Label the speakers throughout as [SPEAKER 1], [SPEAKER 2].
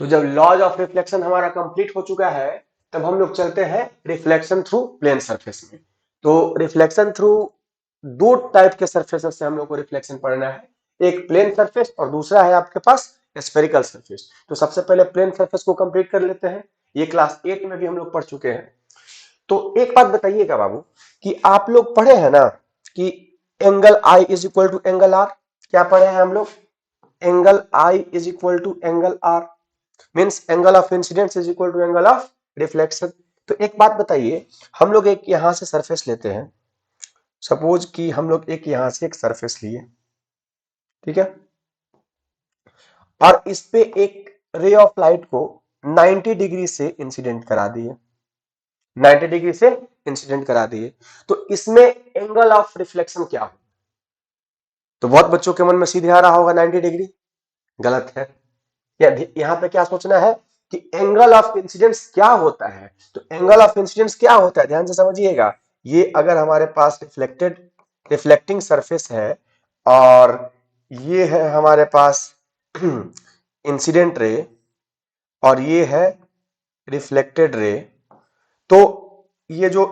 [SPEAKER 1] तो जब laws of reflection हमारा कंप्लीट हो चुका है तब हम लोग चलते हैं रिफ्लेक्शन थ्रू प्लेन सरफेस में। तो रिफ्लेक्शन थ्रू दो टाइप के सरफेसेस से हम लोग को रिफ्लेक्शन पढ़ना है, एक प्लेन सरफेस और दूसरा है आपके पास स्फेरिकल सरफेस। तो सबसे पहले प्लेन सरफेस को कंप्लीट कर लेते हैं, ये क्लास 8 में भी हम लोग पढ़ चुके हैं। तो एक बात बताइएगा बाबू कि आप लोग पढ़े हैं ना कि angle i is equal to angle r, क्या पढ़े हैं हम लोग? Angle i is equal to angle r means angle of incidence is equal to angle of reflection. तो एक बात बताइए, हम लोग एक यहां से सरफेस लेते हैं, सपोज कि हम लोग एक यहां से एक सरफेस लिए, ठीक है, और इस पे एक रे ऑफ लाइट को 90 डिग्री से इंसिडेंट करा दिए, 90 डिग्री से इंसिडेंट करा दिए, तो इसमें एंगल ऑफ रिफ्लेक्शन क्या हो? तो बहुत बच्चों के मन में सीधे आ रहा होगा 90 डिग्री, गलत है। यहां पे क्या सोचना है कि एंगल ऑफ इंसिडेंस क्या होता है। तो एंगल ऑफ इंसिडेंस क्या होता है, ध्यान से समझिएगा। ये अगर हमारे पास रिफ्लेक्टिंग सरफेस है और ये है हमारे पास इंसिडेंट रे और ये है रिफ्लेक्टेड रे, तो ये जो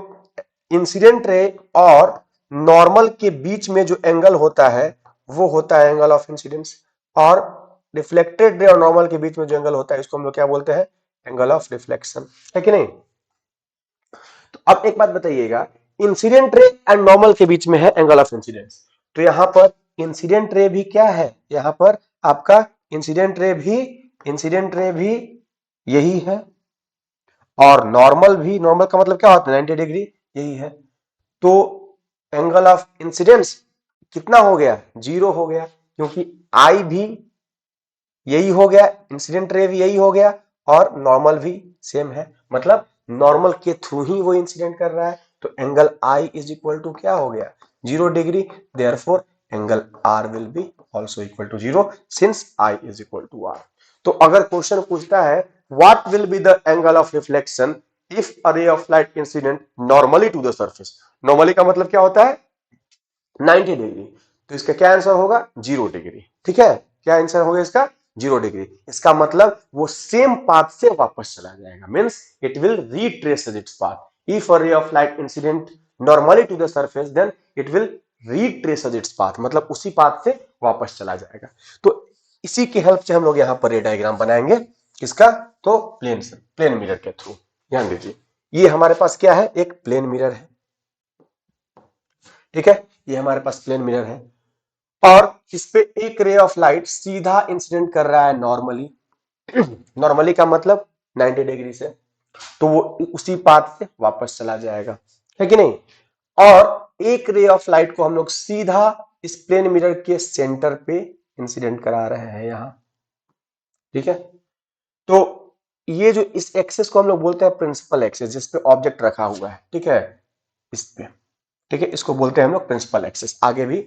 [SPEAKER 1] इंसिडेंट रे और नॉर्मल के बीच में जो एंगल होता है वो होता है एंगल ऑफ इंसिडेंस, और रिफ्लेक्टेड रे और नॉर्मल के बीच में जो एंगल होता है इसको हम लोग क्या बोलते हैं? एंगल ऑफ रिफ्लेक्शन, है कि नहीं? तो अब एक बात बताइएगा, इंसिडेंट रे एंड नॉर्मल के बीच में है एंगल ऑफ इंसिडेंस, तो यहां पर इंसिडेंट रे भी क्या है, यहां पर आपका इंसिडेंट रे भी यही है, और नॉर्मल भी, नॉर्मल का मतलब क्या होता है 90 डिग्री, यही है। तो एंगल ऑफ इंसिडेंस कितना हो गया? 0 हो गया, क्योंकि आई भी यही हो गया, इंसिडेंट रे भी यही हो गया, और नॉर्मल भी सेम है, मतलब नॉर्मल के थ्रू ही वो इंसिडेंट कर रहा है। तो angle i is equal to क्या हो गया? 0 degree. Therefore angle r will be also equal to 0 since i is equal to r. तो अगर क्वेश्चन पूछता है what will be the angle of reflection if a ray of light incident normally to the surface, normally का मतलब क्या होता है? 90 degree, तो इसका क्या आंसर होगा? 0 डिग्री। ठीक है, क्या आंसर होगा इसका? 0 डिग्री। इसका मतलब वो सेम पाथ से वापस चला जाएगा, means it will retrace its path. If a ray of light incident normally to the surface then it will retrace its path, मतलब उसी पाथ से वापस चला जाएगा। तो इसी की हेल्प से हम लोग यहां पर ये डायग्राम बनाएंगे, किसका? तो प्लेन मिरर के थ्रू। ध्यान दीजिए, ये हमारे पास क्या है? एक प्लेन मिरर है, ठीक है, ये हमारे पास प्लेन मिरर है, और इस पे एक रे ऑफ लाइट सीधा इंसिडेंट कर रहा है नॉर्मली, नॉर्मली का मतलब 90 डिग्री से, तो वो उसी पाथ से वापस चला जाएगा, है कि नहीं? और एक रे ऑफ लाइट को हम लोग सीधा इस प्लेन मिरर के सेंटर पे इंसिडेंट करा रहे हैं यहां, ठीक है। तो ये जो इस एक्सेस को हम लोग बोलते हैं प्रिंसिपल एक्सेस, जिसपे ऑब्जेक्ट रखा हुआ है, ठीक है, इस पे, ठीक है, इसको बोलते हैं हम लोग प्रिंसिपल एक्सेस। आगे भी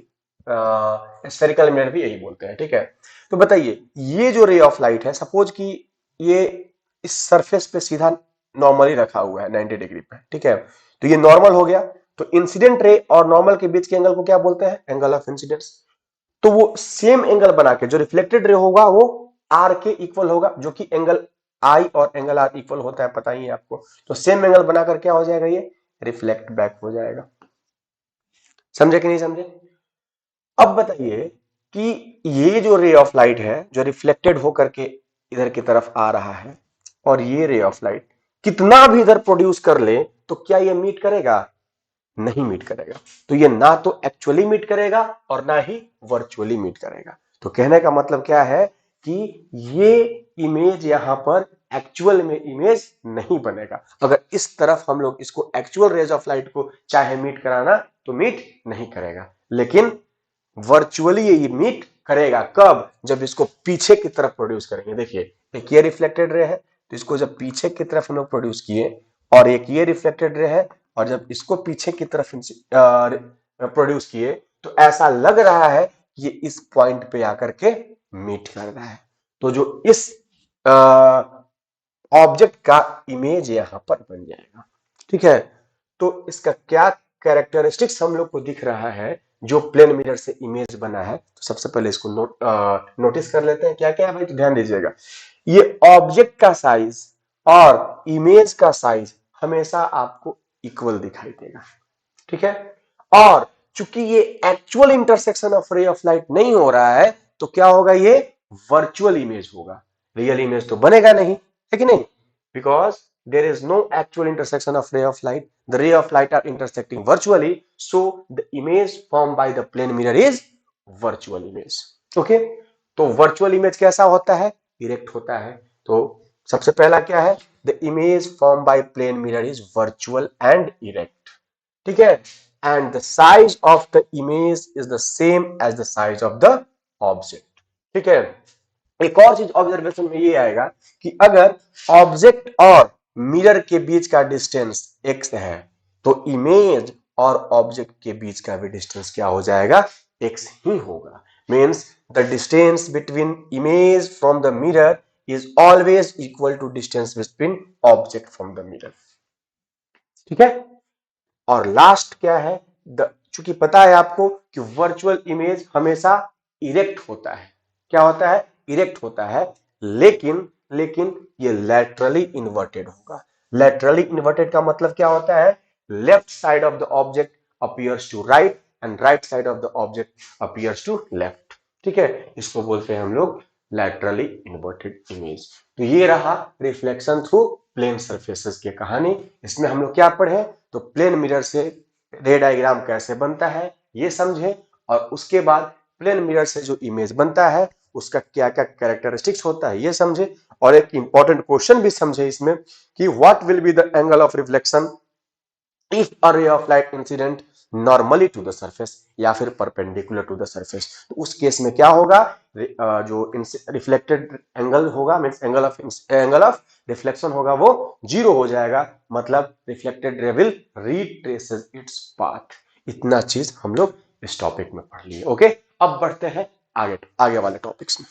[SPEAKER 1] स्फेरिकल मिरर भी यही बोलते हैं, ठीक है। तो बताइए, ये जो रे ऑफ लाइट है, सपोज कि ये इस सरफेस पे सीधा नॉर्मली रखा हुआ है 90 डिग्री पे, ठीक है, तो ये नॉर्मल हो गया। तो इंसिडेंट रे और नॉर्मल के बीच के एंगल को क्या बोलते हैं? Angle of incidence. तो वो सेम एंगल बना के जो रिफ्लेक्टेड रे होगा वो आर के इक्वल होगा, जो कि एंगल आई और एंगल आर इक्वल होता है, पता ही है आपको। तो सेम एंगल बनाकर क्या हो जाएगा? ये रिफ्लेक्ट बैक हो जाएगा। समझे कि नहीं समझे? अब बताइए कि ये जो रे ऑफ लाइट है जो रिफ्लेक्टेड होकर के इधर की तरफ आ रहा है, और ये रे ऑफ लाइट कितना भी इधर प्रोड्यूस कर ले, तो क्या ये मीट करेगा? नहीं मीट करेगा। तो ये ना तो एक्चुअली मीट करेगा और ना ही वर्चुअली मीट करेगा। तो कहने का मतलब क्या है कि ये इमेज यहां पर एक्चुअल में इमेज नहीं बनेगा। अगर इस तरफ हम लोग इसको एक्चुअल रेज ऑफ लाइट को चाहे मीट कराना तो मीट नहीं करेगा, लेकिन वर्चुअली ये मीट करेगा। कब? जब इसको पीछे की तरफ प्रोड्यूस करेंगे। देखिए, एक ये रिफ्लेक्टेड रे है, तो इसको जब पीछे की तरफ हम लोग प्रोड्यूस किए, और एक ये रिफ्लेक्टेड रे है, और जब इसको पीछे की तरफ प्रोड्यूस किए, तो ऐसा लग रहा है कि ये इस पॉइंट पे आकर के मीट कर रहा है। तो जो इस ऑब्जेक्ट का इमेज यहां पर बन जाएगा, ठीक है। तो इसका क्या कैरेक्टरिस्टिक्स हम लोग को दिख रहा है जो प्लेन मिरर से इमेज बना है? तो सबसे पहले इसको नोटिस कर लेते हैं क्या क्या है भाई, तो ध्यान दीजिएगा। ये ऑब्जेक्ट का साइज और इमेज का साइज हमेशा आपको इक्वल दिखाई देगा, ठीक है। और चूंकि ये एक्चुअल इंटरसेक्शन ऑफ रे ऑफ लाइट नहीं हो रहा है तो क्या होगा, ये वर्चुअल इमेज होगा, रियल इमेज तो बनेगा नहीं, है कि नहीं, because there is no actual intersection of ray of light. The ray of light are intersecting virtually, so the image formed by the plane mirror is virtual image. Okay, तो virtual image कैसा होता है, direct होता है। तो सबसे पहला क्या है, the image formed by plane mirror is virtual and erect, ठीक है, and the size of the image is the same as the size of the object, ठीक है। एक और चीज ऑब्जर्वेशन में ये आएगा कि अगर ऑब्जेक्ट और मिरर के बीच का डिस्टेंस x है तो इमेज और ऑब्जेक्ट के बीच का भी डिस्टेंस क्या हो जाएगा, x ही होगा। Means the distance between image from the mirror is always equal to distance between object from the mirror, ठीक है। और लास्ट क्या है, चूंकि पता है आपको कि वर्चुअल इमेज हमेशा इरेक्ट होता है, क्या होता है, इरेक्ट होता है, लेकिन ये लैटरली इन्वर्टेड होगा। लैटरली इन्वर्टेड का मतलब क्या होता है, left side of the object appears to right and right side of the object appears to left, ठीक है। इसको बोलते हैं हम लोग लैटरली इन्वर्टेड इमेज। तो ये रहा रिफ्लेक्शन थ्रू प्लेन सरफेसेस की कहानी। इसमें हम लोग क्या पढ़े, तो प्लेन मिरर से रे डायग्राम कैसे बनता है ये समझे, और उसके बाद प्लेन मिरर से जो इमेज बनता है उसका क्या क्या कैरेक्टरिस्टिक्स होता है ये समझे, और एक इंपॉर्टेंट क्वेश्चन भी समझे इसमें कि what will be the angle of reflection if a ray of light incident normally to the surface या फिर परपेंडिकुलर टू द सरफेस। तो उस केस में क्या होगा, जो रिफ्लेक्टेड एंगल होगा मींस एंगल ऑफ रिफ्लेक्शन होगा वो 0 हो जाएगा, मतलब reflected ray will retraces its path. इतना चीज हम लोग इस टॉपिक में पढ़ लिए। ओके, अब बढ़ते हैं आगे वाले टॉपिक्स में।